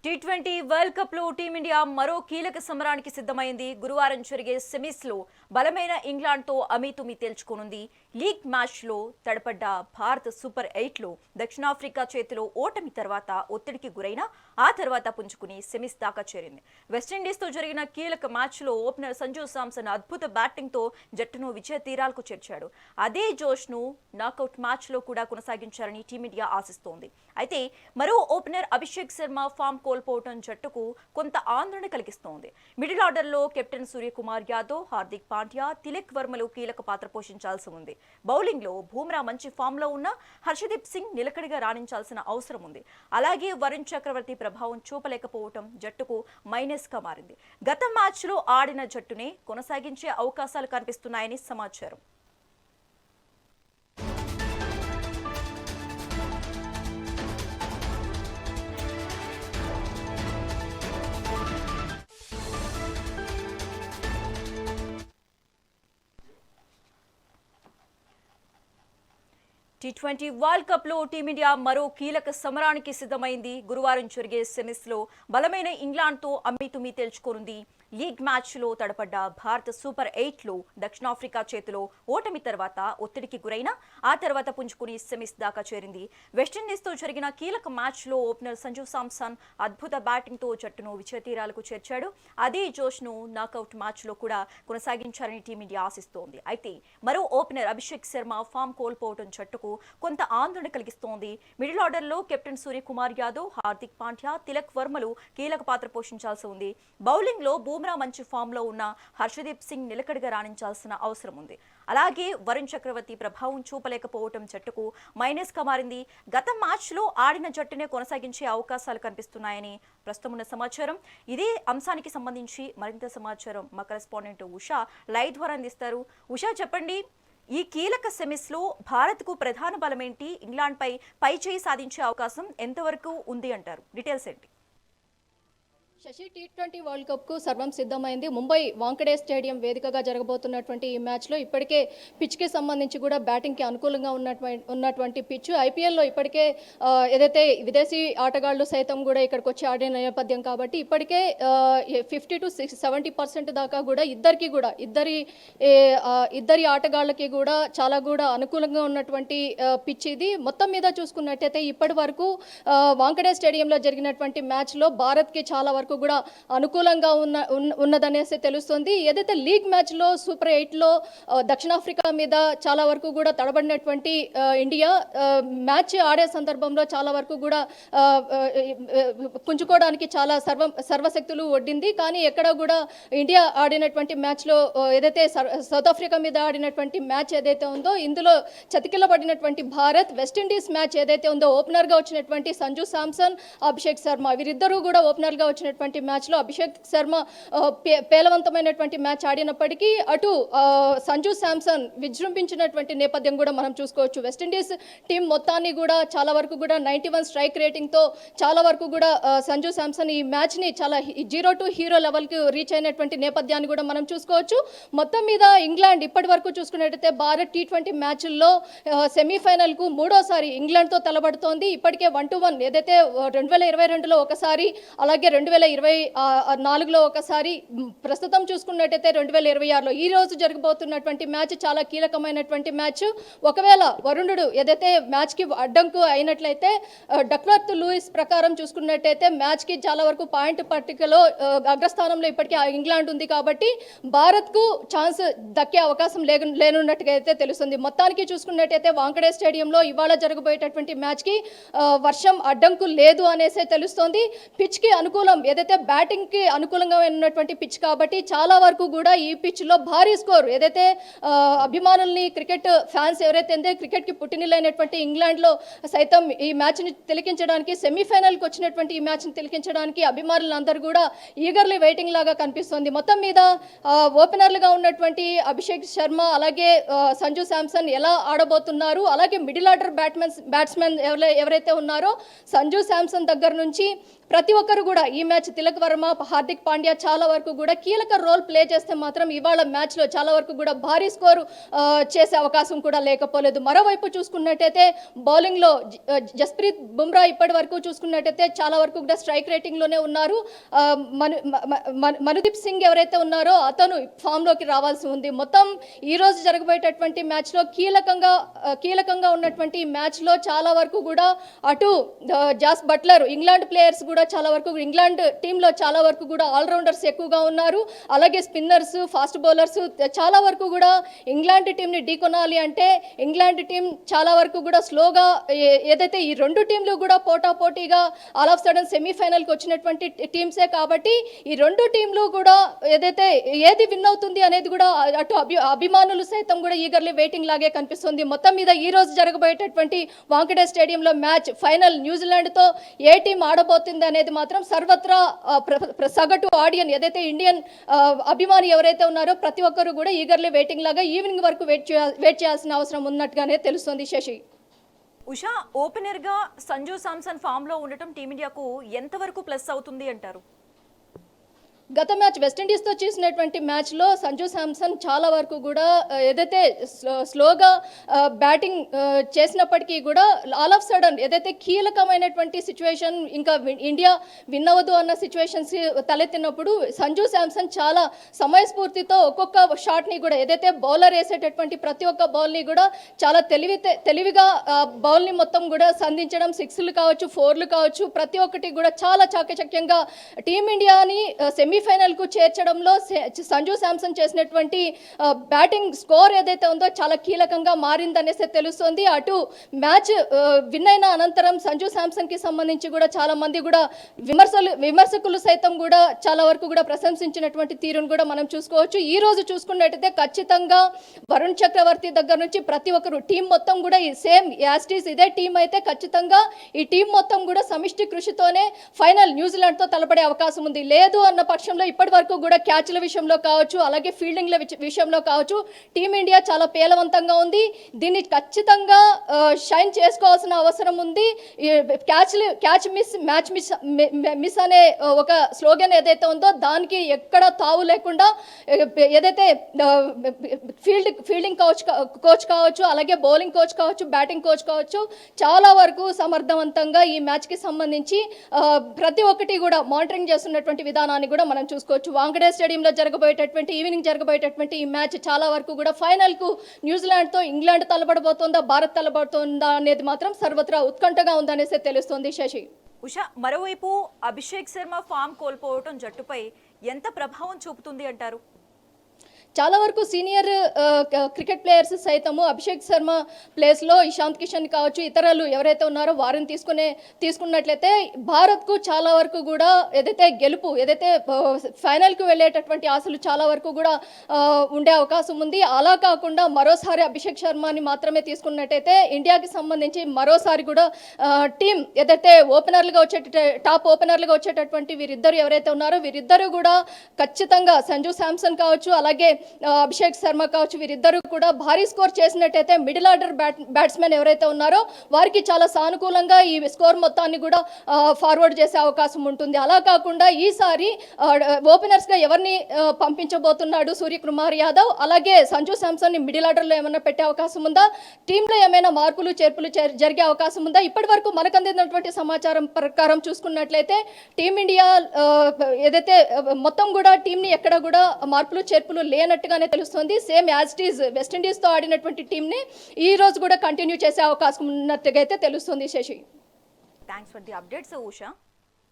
T20 world cup లో team India మరో కీలక సమరానికి సిద్ధమైంది. గురువారం జరిగే సెమీస్ లో బలమైన ఇంగ్లాండ్ తో అమీతుమీ తేల్చుకోనుంది. లీగ్ మ్యాచ్ లో తడపడ్డ భారత్ సూపర్ 8 లో దక్షిణాఫ్రికా చేతిలో ఓటమి తర్వాత ఒత్తిడికి గురైన ఆ తర్వాత పుంజుకుని సెమీస్ దాకా చేరింది. వెస్టిండీస్ తో జరిగిన కీలక మ్యాచ్ లో ఓపెనర్ సంజు శాంసన్ అద్భుత బ్యాటింగ్ తో జట్టును విజయ తీరాలకు చేర్చాడు. అదే జోష్ ను నాకౌట్ మ్యాచ్ లో కూడా కొనసాగించాలని టీమిండియా ఆశిస్తోంది. అయితే మరో ఓపెనర్ అభిషేక్ శర్మ ఫామ్ కోల్పోవడం జట్టుకు కొంత ఆందోళన కలిగిస్తోంది. మిడిల్ ఆర్డర్ లో కెప్టెన్ సూర్యకుమార్ యాదవ్, హార్దిక్ పాండ్యా, తిలక్ వర్మలు కీలక పాత్ర పోషించాల్సి ఉంది. బౌలింగ్ లో బూమ్రా మంచి ఫామ్ లో ఉన్న హర్షదీప్ సింగ్ నిలకడగా రాణించాల్సిన అవసరం ఉంది. అలాగే వరుణ్ చక్రవర్తి ప్రభావం చూపలేకపోవడం జట్టుకు మైనస్ గా మారింది. గత మ్యాచ్ లో ఆడిన జట్టునే కొనసాగించే అవకాశాలు కనిపిస్తున్నాయని సమాచారం. టీ20 వరల్డ్ కప్ లో టీమిండియా మరో కీలక సమరానికి సిద్ధమైంది. గురువారం జరిగే సెమీస్ లో బలమైన ఇంగ్లాండ్ తో అమీతుమీ తేల్చుకోనుంది. లీగ్ మ్యాచ్ లో తడపడ్డ భారత సూపర్ 8 లో దక్షిణాఫ్రికా చేతిలో ఓటమి తర్వాత ఒత్తిడికి గురైన ఆ తర్వాత పుంజుకుని సెమీస్ దాకా చేరింది. వెస్టిండీస్ తో జరిగిన కీలక మ్యాచ్ లో ఓపెనర్ సంజు శాంసన్ అద్భుత బ్యాటింగ్ తో జట్టును విజయ తీరాలకు చేర్చాడు. అదే జోష్ ను నాకౌట్ మ్యాచ్ లో కూడా కొనసాగించాలని టీమిండియా ఆశిస్తోంది. అయితే మరో ఓపెనర్ అభిషేక్ శర్మ ఫామ్ కోల్పోవడం జట్టుకు కొంత ఆందోళన కలిగిస్తోంది. మిడిల్ ఆర్డర్ లో కెప్టెన్ సూర్యకుమార్ యాదవ్, హార్దిక్ పాండ్యా, తిలక్ వర్మలు కీలక పాత్ర పోషించాల్సి ఉంది. బౌలింగ్ లో బూమ్రా మంచి ఫామ్ లో ఉన్న హర్షదీప్ సింగ్ నిలకడగా రాణించాల్సిన అవసరం ఉంది. అలాగే వరుణ్ చక్రవర్తి ప్రభావం చూపలేకపోవడం జట్టుకు మైనస్ గా మారింది. గత మ్యాచ్ లో ఆడిన జట్టునే కొనసాగించే అవకాశాలు కనిపిస్తున్నాయని ప్రస్తుతం ఉన్న సమాచారం. ఇదే అంశానికి సంబంధించి మరింత సమాచారం మా కరెస్పాండెంట్ ఉషా లైవ్ ద్వారా అందిస్తారు. ఉషా, చెప్పండి, ఈ కీలక సెమీస్ లో భారత్ కు ప్రధాన బలమేంటి? ఇంగ్లాండ్ పై చేయి సాధించే అవకాశం ఎంతవరకు ఉంది అంటారు? డీటెయిల్స్ ఏంటి? శశి, టీ20 వరల్డ్ కప్కు సర్వం సిద్ధమైంది. ముంబై వాంకడే స్టేడియం వేదికగా జరగబోతున్నటువంటి ఈ మ్యాచ్లో ఇప్పటికే పిచ్కి సంబంధించి కూడా బ్యాటింగ్కి అనుకూలంగా ఉన్నటువంటి పిచ్. ఐపీఎల్లో ఇప్పటికే ఏదైతే విదేశీ ఆటగాళ్లు సైతం కూడా ఇక్కడికి వచ్చి ఆడిన నేపథ్యం కాబట్టి ఇప్పటికే 50 to 70% దాకా కూడా ఇద్దరి ఆటగాళ్ళకి కూడా చాలా కూడా అనుకూలంగా ఉన్నటువంటి పిచ్ ఇది. మొత్తం మీద చూసుకున్నట్టయితే ఇప్పటి వరకు వాంకడే స్టేడియంలో జరిగినటువంటి మ్యాచ్లో భారత్కి చాలా వరకు కూడా అనుకూలంగా ఉన్నదనేసి తెలుస్తుంది. ఏదైతే లీగ్ మ్యాచ్లో సూపర్ 8లో దక్షిణాఫ్రికా మీద చాలా వరకు కూడా తడబడినటువంటి ఇండియా మ్యాచ్ ఆడే సందర్భంలో చాలా వరకు కూడా పుంజుకోవడానికి చాలా సర్వశక్తులు ఒడ్డింది. కానీ ఎక్కడ కూడా ఇండియా ఆడినటువంటి మ్యాచ్లో ఏదైతే సౌత్ ఆఫ్రికా మీద ఆడినటువంటి మ్యాచ్ ఏదైతే ఉందో ఇందులో చతికిలబడినటువంటి భారత్ వెస్టిండీస్ మ్యాచ్ ఏదైతే ఉందో ఓపెనర్గా వచ్చినటువంటి సంజు శాంసన్, అభిషేక్ శర్మ వీరిద్దరూ కూడా ఓపెనర్గా వచ్చినటువంటి మ్యాచ్లో అభిషేక్ శర్మ పేలవంతమైనటువంటి మ్యాచ్ ఆడినప్పటికీ అటు సంజు శాంసన్ విజృంభించినటువంటి నేపథ్యం కూడా మనం చూసుకోవచ్చు. వెస్టిండీస్ టీం మొత్తాన్ని కూడా చాలా వరకు కూడా 91 స్ట్రైక్ రేటింగ్తో చాలా వరకు కూడా సంజు శాంసన్ ఈ మ్యాచ్ని చాలా 0-2 హీరో లెవెల్కి రీచ్ అయినటువంటి నేపథ్యాన్ని కూడా మనం చూసుకోవచ్చు. మొత్తం మీద ఇంగ్లాండ్ ఇప్పటి వరకు చూసుకున్నట్టయితే భారత్ టీ20 మ్యాచ్ల్లో సెమీఫైనల్కు మూడోసారి ఇంగ్లాండ్తో తలబడుతోంది. ఇప్పటికే 1-1 ఏదైతే 2022లో ఒకసారి, అలాగే 2024లో ఒకసారి, ప్రస్తుతం చూసుకున్నట్టయితే 2026లో ఈ రోజు జరగబోతున్నటువంటి మ్యాచ్ చాలా కీలకమైనటువంటి మ్యాచ్. ఒకవేళ వరుణుడు ఏదైతే మ్యాచ్కి అడ్డంకు అయినట్లయితే డక్వర్త్ లూయిస్ ప్రకారం చూసుకున్నట్టయితే మ్యాచ్కి చాలా వరకు పాయింట్ పట్టికలో అగ్రస్థానంలో ఇప్పటికీ ఇంగ్లాండ్ ఉంది కాబట్టి భారత్కు ఛాన్స్ దక్కే అవకాశం లేనున్నట్టుగా అయితే తెలుస్తుంది. మొత్తానికి చూసుకున్నట్టయితే వాంకడే స్టేడియంలో ఇవాళ జరగబోయేటటువంటి మ్యాచ్కి వర్షం అడ్డంకు లేదు అనేసే తెలుస్తోంది. పిచ్కి అనుకూలం ఏదైతే బ్యాటింగ్కి అనుకూలంగా ఉన్నటువంటి పిచ్ కాబట్టి చాలా వరకు కూడా ఈ పిచ్లో భారీ స్కోర్ ఏదైతే అభిమానుల్ని, క్రికెట్ ఫ్యాన్స్ ఎవరైతే ఉందో క్రికెట్కి పుట్టినిల్లైనటువంటి ఇంగ్లాండ్లో సైతం ఈ మ్యాచ్ని తిలకించడానికి, సెమీఫైనల్కి వచ్చినటువంటి ఈ మ్యాచ్ని తిలకించడానికి అభిమానులందరూ కూడా ఈగర్లీ వెయిటింగ్ లాగా కనిపిస్తుంది. మొత్తం మీద ఓపెనర్లుగా ఉన్నటువంటి అభిషేక్ శర్మ అలాగే సంజు శాంసన్ ఎలా ఆడబోతున్నారు, అలాగే మిడిల్ ఆర్డర్ బ్యాట్స్మెన్ ఎవరైతే ఉన్నారో సంజు శాంసన్ దగ్గర నుంచి ప్రతి ఒక్కరు కూడా ఈ మ్యాచ్ తిలక్ వర్మ, హార్దిక్ పాండ్యా చాలా వరకు కూడా కీలక రోల్ ప్లే చేస్తే మాత్రం ఇవాళ మ్యాచ్లో చాలా వరకు కూడా భారీ స్కోరు చేసే అవకాశం కూడా లేకపోలేదు. మరోవైపు చూసుకున్నట్టయితే బౌలింగ్లో జస్ప్రీత్ బుమ్రా ఇప్పటి వరకు చూసుకున్నట్టయితే చాలా వరకు కూడా స్ట్రైక్ రేటింగ్లోనే ఉన్నారు. మనుదీప్ సింగ్ ఎవరైతే ఉన్నారో అతను ఫామ్లోకి రావాల్సి ఉంది. మొత్తం ఈ రోజు జరగబోయేటటువంటి మ్యాచ్లో కీలకంగా ఉన్నటువంటి మ్యాచ్లో చాలా వరకు కూడా అటు జాస్ బట్లర్, ఇంగ్లాండ్ ప్లేయర్స్ కూడా చాలా వరకు ఇంగ్లాండ్ టీంలో చాలా వరకు కూడా ఆల్రౌండర్స్ ఎక్కువగా ఉన్నారు. అలాగే స్పిన్నర్స్, ఫాస్ట్ బౌలర్స్ చాలా వరకు కూడా ఇంగ్లాండ్ టీంని ఢీకొనాలి అంటే ఇంగ్లాండ్ టీం చాలా వరకు కూడా స్లోగా ఏదైతే ఈ రెండు టీంలు కూడా పోటాపోటీగా ఆల్ ఆఫ్ సడన్ సెమీఫైనల్కి వచ్చినటువంటి టీమ్సే కాబట్టి ఈ రెండు టీంలు కూడా ఏదైతే ఏది విన్ అవుతుంది అనేది కూడా అటు అభిమానులు సైతం కూడా ఈగర్లీ వెయిటింగ్ లాగే కనిపిస్తుంది. మొత్తం మీద ఈ రోజు జరగబోయేటటువంటి వాంకడే స్టేడియంలో మ్యాచ్ ఫైనల్ న్యూజిలాండ్తో ఏ టీం ఆడబోతుంది అనేది మాత్రం సర్వత్రా సగటు ఆడియన్ ఏదైతే ఇండియన్ అభిమాని ఎవరైతే ఉన్నారో ప్రతి ఒక్కరు కూడా ఈగర్లీ వెయిటింగ్ లాగా ఈవినింగ్ వరకు వెయిట్ చేయాల్సిన అవసరం ఉన్నట్టుగానే తెలుస్తుంది. శశి, ఉషా, ఓపెనర్ గా సంజు శాంసన్ ఫామ్ లో ఉండటం టీమిండియాకు ఎంతవరకు ప్లస్ అవుతుంది అంటారు? గత మ్యాచ్ వెస్టిండీస్తో చేసినటువంటి మ్యాచ్లో సంజు శాంసన్ చాలా వరకు కూడా ఏదైతే స్లోగా బ్యాటింగ్ చేసినప్పటికీ కూడా ఆల్ ఆఫ్ సడన్ ఏదైతే కీలకమైనటువంటి సిచ్యువేషన్ ఇంకా ఇండియా విన్ అవ్వదు అన్న సిచ్యువేషన్స్ తలెత్తినప్పుడు సంజు శాంసన్ చాలా సమయస్ఫూర్తితో ఒక్కొక్క షాట్ని కూడా ఏదైతే బౌలర్ వేసేటటువంటి ప్రతి ఒక్క బాల్ని కూడా చాలా తెలివిగా బాల్ని మొత్తం కూడా సంధించడం, 6లు కావచ్చు, 4లు కావచ్చు, ప్రతి ఒక్కటి కూడా చాలా చాకచక్యంగా టీమిండియాని సెమీఫైనల్కు చేర్చడంలో సంజు శాంసన్ చేసినటువంటి బ్యాటింగ్ స్కోర్ ఏదైతే ఉందో చాలా కీలకంగా మారిందనేసి తెలుస్తుంది. అటు మ్యాచ్ విన్ అయిన అనంతరం సంజు శాంసన్కి సంబంధించి కూడా చాలా మంది కూడా విమర్శకులు సైతం కూడా చాలా వరకు కూడా ప్రశంసించినటువంటి తీరును కూడా మనం చూసుకోవచ్చు. ఈ రోజు చూసుకున్నట్టయితే ఖచ్చితంగా వరుణ్ చక్రవర్తి దగ్గర నుంచి ప్రతి ఒక్కరు టీం మొత్తం కూడా ఈ సేమ్ యాస్టీస్ ఇదే టీం అయితే ఖచ్చితంగా ఈ టీం మొత్తం కూడా సమిష్టి కృషితోనే ఫైనల్ న్యూజిలాండ్తో తలపడే అవకాశం ఉంది. లేదు అన్న పక్షంలో ఇప్పటి వరకు కూడా క్యాచ్ల విషయంలో కావచ్చు, అలాగే ఫీల్డింగ్ల విషయంలో కావచ్చు టీమిండియా చాలా పేలవంతంగా ఉంది. దీన్ని ఖచ్చితంగా షైన్ చేసుకోవాల్సిన అవసరం ఉంది. క్యాచ్ మిస్ మ్యాచ్ మిస్ అనే ఒక స్లోగన్ ఏదైతే ఉందో దానికి ఎక్కడ తావు లేకుండా ఏదైతే ఫీల్డింగ్ కోచ్ కావచ్చు, అలాగే బౌలింగ్ కోచ్ కావచ్చు, బ్యాటింగ్ కోచ్ కావచ్చు చాలా వరకు సమర్థవంతంగా ఈ మ్యాచ్కి సంబంధించి ప్రతి ఒక్కటి కూడా మానిటరింగ్ చేస్తున్నటువంటి విధానాన్ని కూడా మనం చూసుకోవచ్చు. వాంకడే స్టేడియంలో ఈవినింగ్ జరగబోయేటటువంటి ఈ మ్యాచ్ చాలా వరకు కూడా ఫైనల్కు న్యూజిలాండ్తో ఇంగ్లాండ్ తలబడబోతుందా, భారత్ తలబడుతుందా అనేది మాత్రం సర్వత్రా ఉత్కంఠగా ఉందనేసి తెలుస్తుంది. శశి, ఉషా, మరోవైపు అభిషేక్ శర్మ ఫామ్ కోల్పోవటం జట్టుపై ఎంత ప్రభావం చూపుతుంది అంటారు? చాలా వరకు సీనియర్ క్రికెట్ ప్లేయర్స్ సైతము అభిషేక్ శర్మ ప్లేస్లో ఇషాంత్ కిషన్ కావచ్చు, ఇతరులు ఎవరైతే ఉన్నారో వారిని తీసుకున్నట్లయితే భారత్కు చాలా వరకు కూడా ఏదైతే ఫైనల్కు వెళ్ళేటటువంటి ఆశలు చాలా వరకు కూడా ఉండే అవకాశం ఉంది. అలా కాకుండా మరోసారి అభిషేక్ శర్మని మాత్రమే తీసుకున్నట్టయితే ఇండియాకి సంబంధించి మరోసారి కూడా టీం ఏదైతే టాప్ ఓపెనర్లుగా వచ్చేటటువంటి వీరిద్దరు ఎవరైతే ఉన్నారో వీరిద్దరూ కూడా ఖచ్చితంగా సంజు శాంసన్ కావచ్చు, అలాగే అభిషేక్ శర్మ కావచ్చు, వీరిద్దరూ కూడా భారీ స్కోర్ చేసినట్టయితే మిడిల్ ఆర్డర్ బ్యాట్స్మెన్ ఎవరైతే ఉన్నారో వారికి చాలా సానుకూలంగా ఈ స్కోర్ మొత్తాన్ని కూడా ఫార్వర్డ్ చేసే అవకాశం ఉంటుంది. అలా కాకుండా ఈసారి ఓపెనర్స్గా ఎవరిని పంపించబోతున్నాడు సూర్యకుమార్ యాదవ్, అలాగే సంజు శాంసన్ మిడిల్ ఆర్డర్లో ఏమైనా పెట్టే అవకాశం ఉందా, టీంలో ఏమైనా మార్పులు చేర్పులు జరిగే అవకాశం ఉందా? ఇప్పటి వరకు మనకు అందినటువంటి సమాచారం ప్రకారం చూసుకున్నట్లయితే టీమిండియా ఏదైతే మొత్తం కూడా టీంని ఎక్కడ కూడా మార్పులు చేర్పులు లేనట్టుగానే తెలుస్తుంది. సేమ్ యాజ్ ఇట్ ఈజ్ వెస్టిండీస్తో ఆడినటువంటి టీంని ఈ రోజు కూడా కంటిన్యూ చేసే అవకాశం ఉన్నట్టుగా అయితే తెలుస్తుంది. Shashi, thanks for the updates Usha.